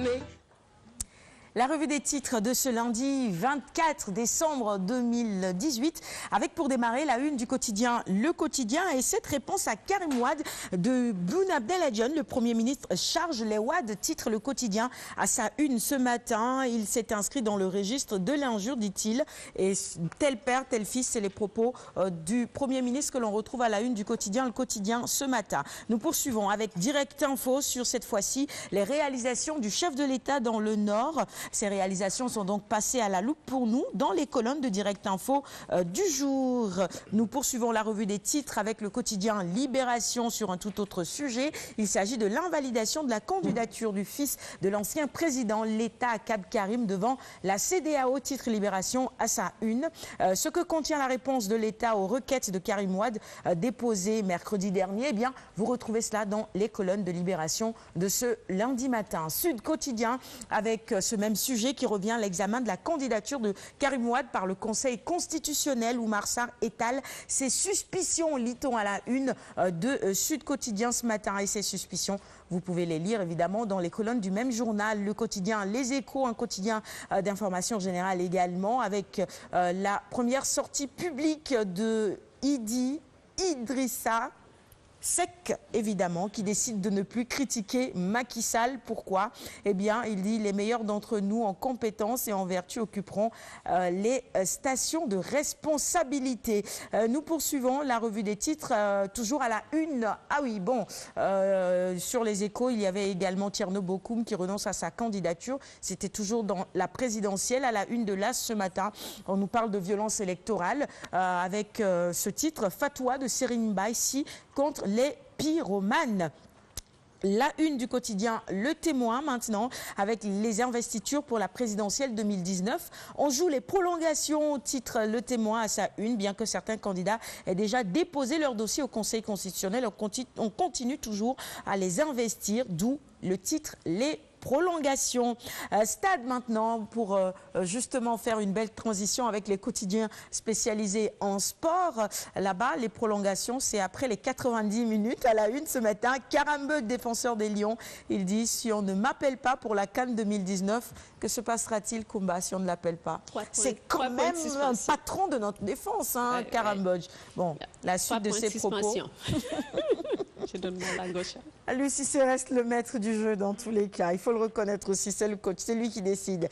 Mais... La revue des titres de ce lundi 24 décembre 2018 avec pour démarrer la une du quotidien Le Quotidien et cette réponse à Karim Wade de Boun Abdallah, le Premier ministre charge les Wade, titre Le Quotidien à sa une ce matin. Il s'est inscrit dans le registre de l'injure, dit-il, et tel père, tel fils, c'est les propos du Premier ministre que l'on retrouve à la une du quotidien Le Quotidien ce matin. Nous poursuivons avec Direct Info sur cette fois-ci les réalisations du chef de l'État dans le Nord. Ces réalisations sont donc passées à la loupe pour nous dans les colonnes de Direct Info du jour. Nous poursuivons la revue des titres avec le quotidien Libération sur un tout autre sujet. Il s'agit de l'invalidation de la candidature du fils de l'ancien président, l'État Akad Karim, devant la CEDEAO, titre Libération à sa une. Ce que contient la réponse de l'État aux requêtes de Karim Wade déposées mercredi dernier, eh bien, vous retrouvez cela dans les colonnes de Libération de ce lundi matin. Sud Quotidien avec ce même sujet qui revient à l'examen de la candidature de Karim Wade par le Conseil constitutionnel. Oumar Sarr étale ses suspicions, lit-on à la une de Sud Quotidien ce matin. Et ces suspicions, vous pouvez les lire évidemment dans les colonnes du même journal, le quotidien Les Échos, un quotidien d'information générale également, avec la première sortie publique de Idrissa Seck, évidemment, qui décide de ne plus critiquer Macky Sall. Pourquoi? Eh bien, il dit les meilleurs d'entre nous en compétences et en vertu occuperont les stations de responsabilité. Nous poursuivons la revue des titres, toujours à la une. Ah oui, bon, sur les Échos, il y avait également Tierno Bokoum qui renonce à sa candidature. C'était toujours dans la présidentielle. À la une de l'As ce matin, on nous parle de violence électorale avec ce titre, Fatwa de Serine Baïsi contre les pyromanes. La une du quotidien Le Témoin maintenant avec les investitures pour la présidentielle 2019. On joue les prolongations, titre Le Témoin à sa une, bien que certains candidats aient déjà déposé leur dossier au Conseil constitutionnel. On continue toujours à les investir, d'où le titre Les prolongation. Stade maintenant pour justement faire une belle transition avec les quotidiens spécialisés en sport. Là-bas, les prolongations, c'est après les 90 minutes à la une ce matin. Karambeu, défenseur des Lions, il dit si on ne m'appelle pas pour la CAN 2019, que se passera-t-il, Koumba, si on ne l'appelle pas? C'est quand même un patron de notre défense, hein, Karambeu. Bon, la suite de ses propos. Je donne mon la gauche. Aliou Cissé reste le maître du jeu dans tous les cas. Il faut le reconnaître aussi, c'est le coach, c'est lui qui décide.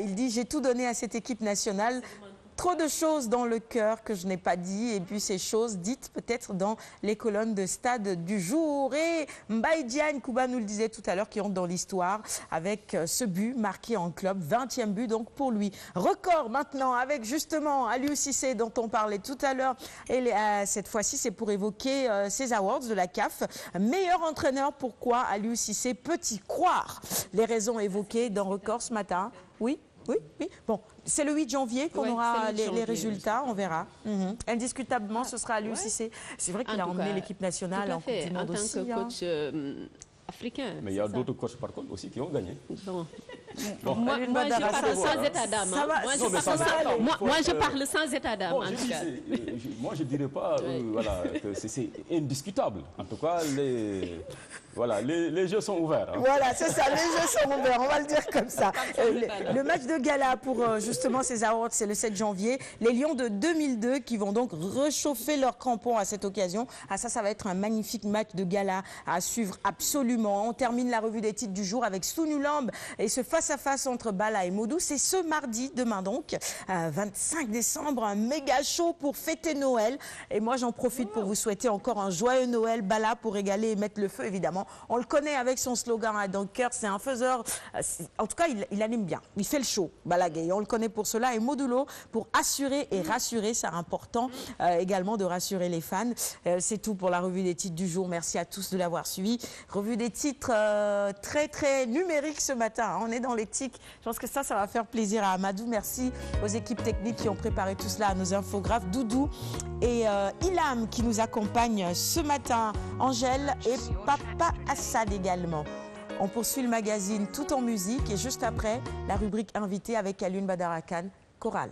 Il dit, j'ai tout donné à cette équipe nationale. Trop de choses dans le cœur que je n'ai pas dit et puis ces choses dites peut-être dans les colonnes de Stade du jour. Et Mbaye Diagne, Kouba nous le disait tout à l'heure, qui rentre dans l'histoire avec ce but marqué en club, 20e but donc pour lui. Record maintenant avec justement Aliou Cissé dont on parlait tout à l'heure. Et cette fois-ci c'est pour évoquer ces awards de la CAF. Meilleur entraîneur, pourquoi Aliou Cissé peut-il croire? Les raisons évoquées dans Record ce matin. Oui. Oui, oui. Bon, c'est le 8 janvier qu'on aura les résultats, on verra. Indiscutablement, ce sera Aliou Cissé. C'est vrai qu'il a emmené l'équipe nationale en Coupe du Monde aussi. En tant que coach africain. Mais il y a d'autres coachs par contre aussi qui ont gagné. Bon. Moi, je parle sans état d'âme. Moi, je parle sans état d'âme. Bon, moi, je ne dirais pas voilà, que c'est indiscutable. En tout cas, les jeux sont ouverts. Hein. Voilà, c'est ça, les jeux sont ouverts, on va le dire comme ça. Le match de gala pour justement ces awards, c'est le 7 janvier. Les Lions de 2002 qui vont donc réchauffer leurs crampons à cette occasion. Ah, ça va être un magnifique match de gala à suivre absolument. On termine la revue des titres du jour avec Sounoulambe et ce face-à-face entre Bala et Modou. C'est ce mardi, demain donc, 25 décembre, un méga show pour fêter Noël. Et moi, j'en profite pour vous souhaiter encore un joyeux Noël. Bala pour régaler et mettre le feu, évidemment. On le connaît avec son slogan à Dunkerque, c'est un faiseur. En tout cas, il anime bien. Il fait le show, Bala Gaye. On le connaît pour cela. Et Modulo pour assurer et rassurer. C'est important également de rassurer les fans. C'est tout pour la revue des titres du jour. Merci à tous de l'avoir suivi. Revue des titres très, très numériques ce matin. On est dans l'éthique. Je pense que ça va faire plaisir à Amadou. Merci aux équipes techniques qui ont préparé tout cela, à nos infographes, Doudou et Ilham qui nous accompagnent ce matin, Angèle et Papa Assad également. On poursuit le magazine tout en musique et juste après, la rubrique invitée avec Alioune Badara Kane, Chorale.